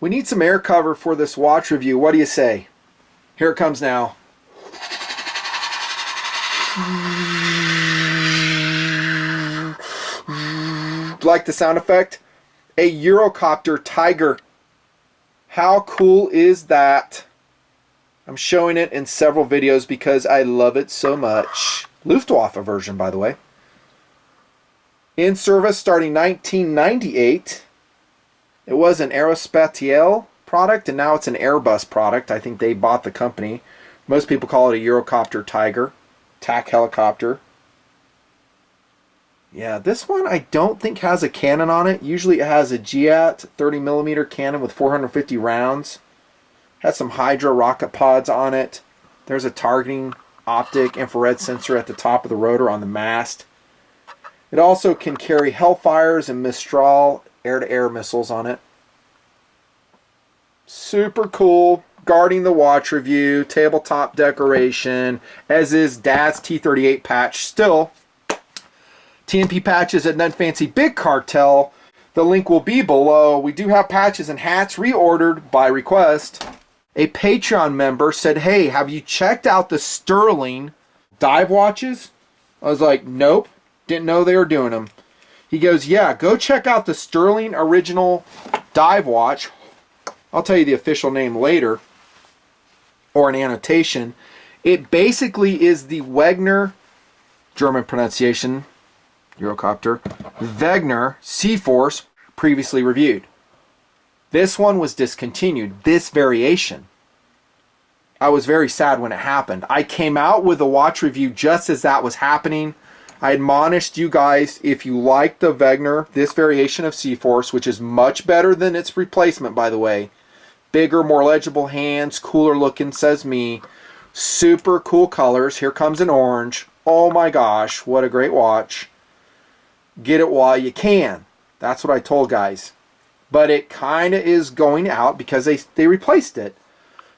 We need some air cover for this watch review. What do you say? Here it comes now. Like the sound effect? A Eurocopter Tiger. How cool is that? I'm showing it in several videos because I love it so much. Luftwaffe version, by the way. In service starting 1998. It was an Aerospatiale product, and now it's an Airbus product. I think they bought the company. Most people call it a Eurocopter Tiger. TAC helicopter. Yeah, this one I don't think has a cannon on it. Usually it has a GAT 30mm cannon with 450 rounds. Has some Hydra rocket pods on it. There's a targeting optic infrared sensor at the top of the rotor on the mast. It also can carry Hellfires and Mistral air-to-air missiles on it. Super cool. Guarding the watch review, tabletop decoration, as is Dad's T38 patch. Still, TNP patches at nutnfancy Big Cartel. The link will be below. We do have patches and hats reordered by request. A Patreon member said, hey, have you checked out the Sturhling dive watches? I was like, nope. Didn't know they were doing them. He goes, yeah, go check out the Sturhling original dive watch. I'll tell you the official name later, or an annotation. It basically is the Wenger, German pronunciation, Eurocopter, Wenger Seaforce, previously reviewed. This one was discontinued, this variation. I was very sad when it happened. I came out with a watch review just as that was happening. I admonished you guys, if you like the Wenger, this variation of Seaforce, which is much better than its replacement, by the way. Bigger, more legible hands, cooler looking, says me. Super cool colors. Here comes an orange. Oh my gosh, what a great watch. Get it while you can. That's what I told guys. But it kind of is going out because they replaced it.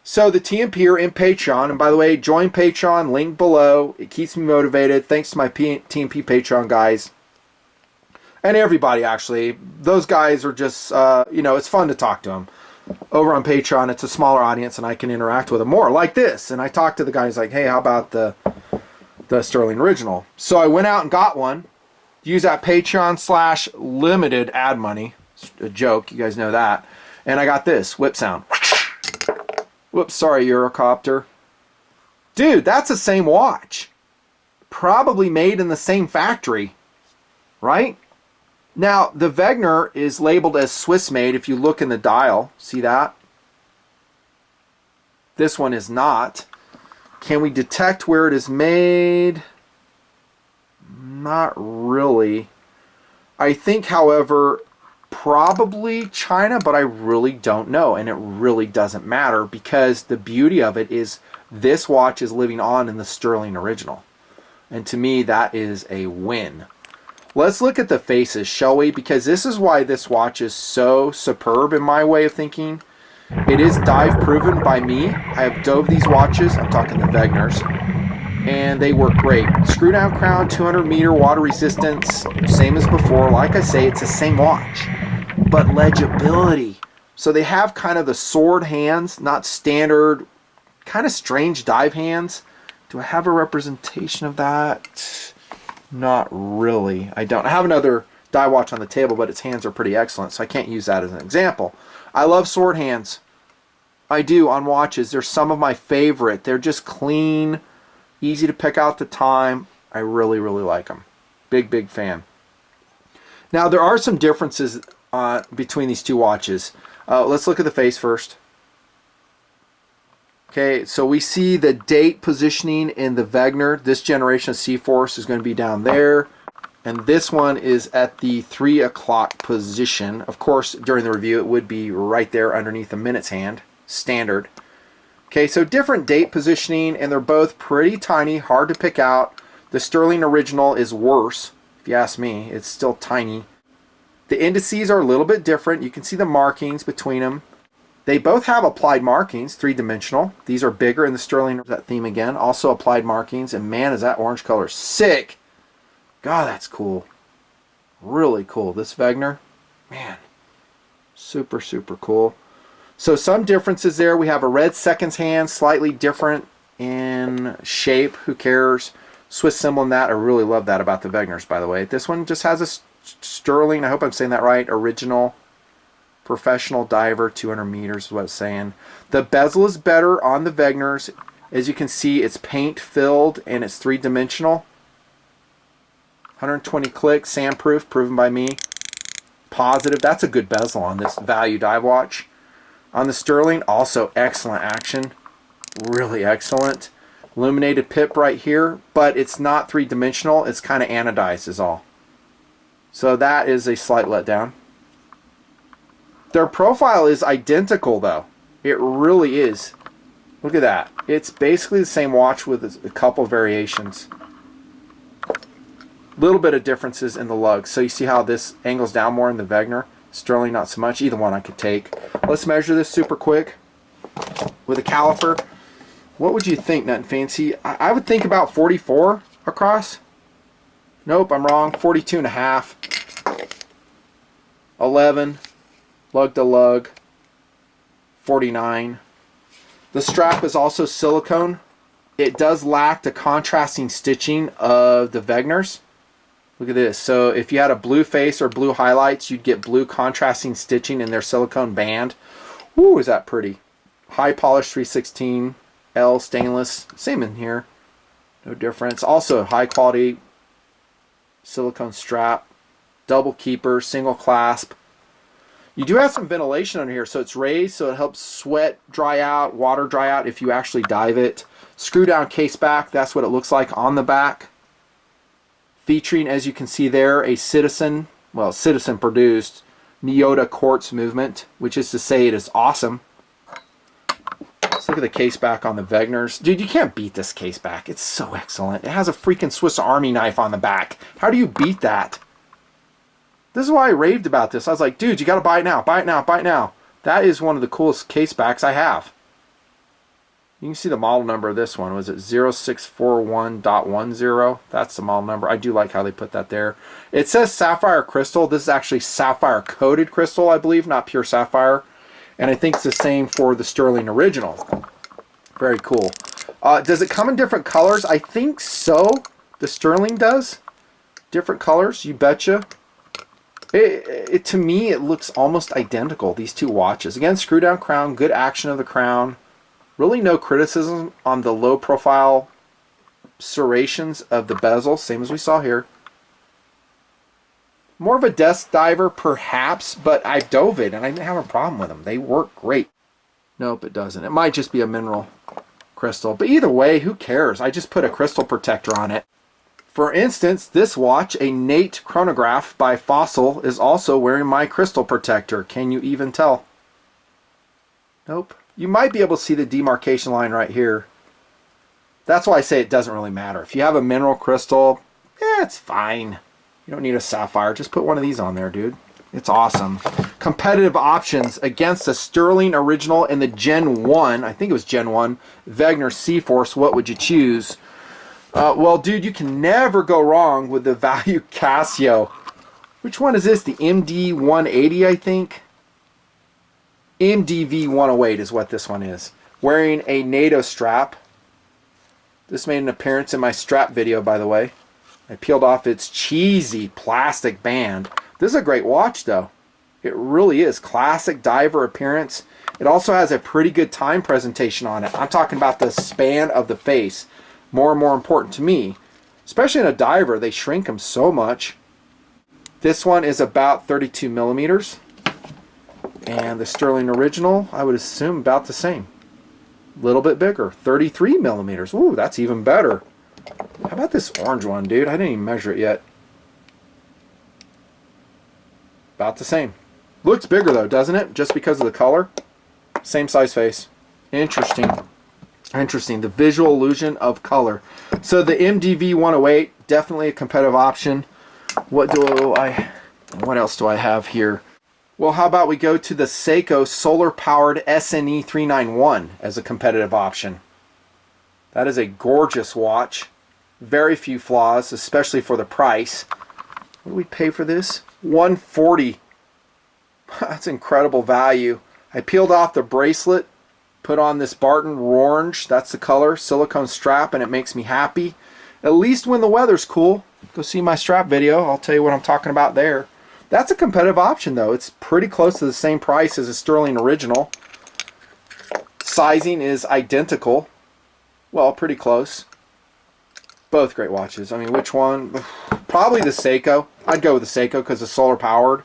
So the TMP are in Patreon. And by the way, join Patreon, link below. It keeps me motivated. Thanks to my TMP Patreon guys. And everybody, actually. Those guys are just, it's fun to talk to them. Over on Patreon, it's a smaller audience, and I can interact with them more, like this. And I talked to the guys like, hey, how about the Sturhling original? So I went out and got one. Use that Patreon/limited ad money. It's a joke, you guys know that. And I got this whip sound. Whoops, sorry, Eurocopter. Dude, that's the same watch. Probably made in the same factory, right? Now, the Wenger is labeled as Swiss made if you look in the dial. See that? This one is not. Can we detect where it is made? Not really. I think, however, probably China, but I really don't know. And it really doesn't matter because the beauty of it is this watch is living on in the Sturhling original. And to me, that is a win. Let's look at the faces, shall we? Because this is why this watch is so superb in my way of thinking. It is dive proven by me. I have dove these watches. I'm talking the Wengers. And they work great. Screw down crown, 200 meter water resistance. Same as before. Like I say, it's the same watch. But legibility. So they have kind of the sword hands, not standard, kind of strange dive hands. Do I have a representation of that? Not really. I don't. I have another dive watch on the table, but its hands are pretty excellent, so I can't use that as an example. I love sword hands. I do on watches. They're some of my favorite. They're just clean, easy to pick out the time. I really, really like them. Big, big fan. Now, there are some differences between these two watches. Let's look at the face first. Okay, so we see the date positioning in the Wenger. This generation of Seaforce is going to be down there. And this one is at the 3 o'clock position. Of course, during the review, it would be right there underneath the minute's hand. Standard. Okay, so different date positioning, and they're both pretty tiny, hard to pick out. The Sturhling original is worse, if you ask me. It's still tiny. The indices are a little bit different. You can see the markings between them. They both have applied markings, three-dimensional. These are bigger in the Sturhling, that theme again. Also applied markings, and man, is that orange color sick. God, that's cool. Really cool. This Wenger, man, super, super cool. So some differences there. We have a red seconds hand, slightly different in shape. Who cares? Swiss symbol in that. I really love that about the Wegners, by the way. This one just has a Sturhling, I hope I'm saying that right, original professional diver, 200 meters is what it's saying. The bezel is better on the Wegners. As you can see, it's paint filled and it's three-dimensional. 120 clicks, sandproof, proven by me. Positive. That's a good bezel on this value dive watch. On the Sturhling, also excellent action. Really excellent. Illuminated pip right here, but it's not three-dimensional. It's kind of anodized is all. So that is a slight letdown. Their profile is identical though. It really is. Look at that. It's basically the same watch with a couple variations. Little bit of differences in the lugs. So you see how this angles down more in the Wenger. Sturhling not so much. Either one I could take. Let's measure this super quick with a caliper. What would you think, Nut and Fancy? I would think about 44 across. Nope, I'm wrong. 42 and a half. 11. Lug to lug. 49. The strap is also silicone. It does lack the contrasting stitching of the Wegners. Look at this. So if you had a blue face or blue highlights, you'd get blue contrasting stitching in their silicone band. Ooh, is that pretty. High polish 316 L stainless. Same in here. No difference. Also high quality silicone strap. Double keeper, single clasp. You do have some ventilation under here, so it's raised, so it helps sweat dry out, water dry out if you actually dive it. Screw down case back, that's what it looks like on the back. Featuring, as you can see there, a citizen produced Miyota quartz movement, which is to say it is awesome. Let's look at the case back on the Wegners. Dude, you can't beat this case back. It's so excellent. It has a freaking Swiss Army knife on the back. How do you beat that? This is why I raved about this. I was like, dude, you got to buy it now. Buy it now. Buy it now. That is one of the coolest case backs I have. You can see the model number of this one. Was it 0641.10? That's the model number. I do like how they put that there. It says sapphire crystal. This is actually sapphire coated crystal, I believe, not pure sapphire. And I think it's the same for the Sturhling original. Very cool. Does it come in different colors? I think so. The Sturhling does. Different colors, you betcha. To me, it looks almost identical, these two watches. Again, screw down crown, good action of the crown. Really no criticism on the low profile serrations of the bezel, same as we saw here. More of a desk diver, perhaps, but I've dove it and I didn't have a problem with them. They work great. Nope, it doesn't. It might just be a mineral crystal. But either way, who cares? I just put a crystal protector on it. For instance, this watch, a Nate chronograph by Fossil, is also wearing my crystal protector. Can you even tell? Nope. You might be able to see the demarcation line right here. That's why I say it doesn't really matter. If you have a mineral crystal, it's fine. You don't need a sapphire. Just put one of these on there, dude. It's awesome. Competitive options against the Sturhling original and the Gen 1, I think it was Gen 1, Wenger Seaforce. What would you choose? Well, dude, you can never go wrong with the value Casio. Which one is this? The MD180, I think? MDV108 is what this one is. Wearing a NATO strap. This made an appearance in my strap video, by the way. I peeled off its cheesy plastic band. This is a great watch, though. It really is. Classic diver appearance. It also has a pretty good time presentation on it. I'm talking about the span of the face. More and more important to me. Especially in a diver, they shrink them so much. This one is about 32 millimeters. And the Sturhling original, I would assume about the same. A little bit bigger, 33 millimeters. Ooh, that's even better. How about this orange one, dude? I didn't even measure it yet. About the same. Looks bigger though, doesn't it? Just because of the color. Same size face. Interesting. Interesting. The visual illusion of color. So the MDV 108, definitely a competitive option. What else do I have here? Well, how about we go to the Seiko solar-powered SNE 391 as a competitive option. That is a gorgeous watch. Very few flaws, especially for the price. What do we pay for this? $140. That's incredible value. I peeled off the bracelet, put on this Barton orange, that's the color, silicone strap, and it makes me happy. At least when the weather's cool. Go see my strap video, I'll tell you what I'm talking about there. That's a competitive option though. It's pretty close to the same price as a Sturhling original. Sizing is identical. Well, pretty close. Both great watches. I mean, which one? Probably the Seiko. I'd go with the Seiko because it's solar powered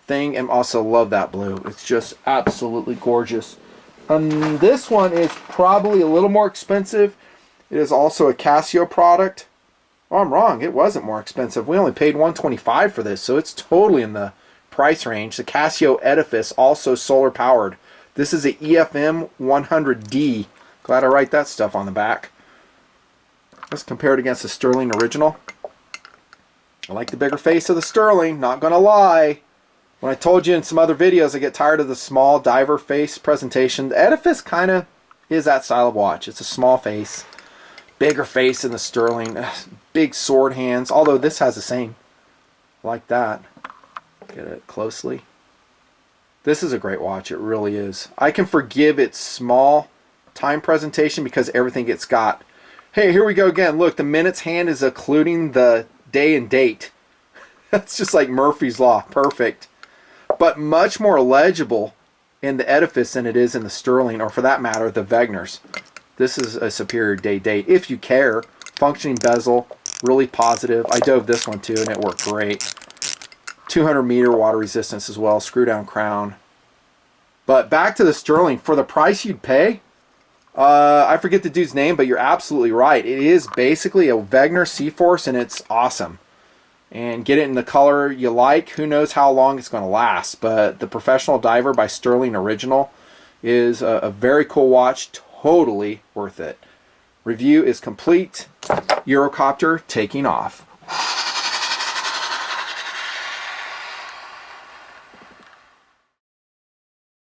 thing, and also love that blue. It's just absolutely gorgeous. This one is probably a little more expensive. It is also a Casio product. Oh, I'm wrong. It wasn't more expensive. We only paid $125 for this, so it's totally in the price range. The Casio Edifice, also solar powered. This is a EFM 100D. Glad I write that stuff on the back. Let's compare it against the Sturhling original. I like the bigger face of the Sturhling, not gonna lie. When I told you in some other videos I get tired of the small diver face presentation, the Edifice kind of is that style of watch. It's a small face, bigger face in the Sturhling, big sword hands, although this has the same. Like that. Get it closely. This is a great watch, it really is. I can forgive its small time presentation because everything it's got. Hey, here we go again. Look, the minutes hand is including the day and date. That's just like Murphy's Law. Perfect. But much more legible in the Edifice than it is in the Sturhling, or for that matter, the Wegners. This is a superior day date, if you care. Functioning bezel, really positive. I dove this one too, and it worked great. 200 meter water resistance as well, screw down crown. But back to the Sturhling, for the price you'd pay, I forget the dude's name, but you're absolutely right. It is basically a Wenger Seaforce, and it's awesome. And get it in the color you like. Who knows how long it's going to last, but the Professional Diver by Sturhling Original is a very cool watch, totally worth it. Review is complete. Eurocopter taking off.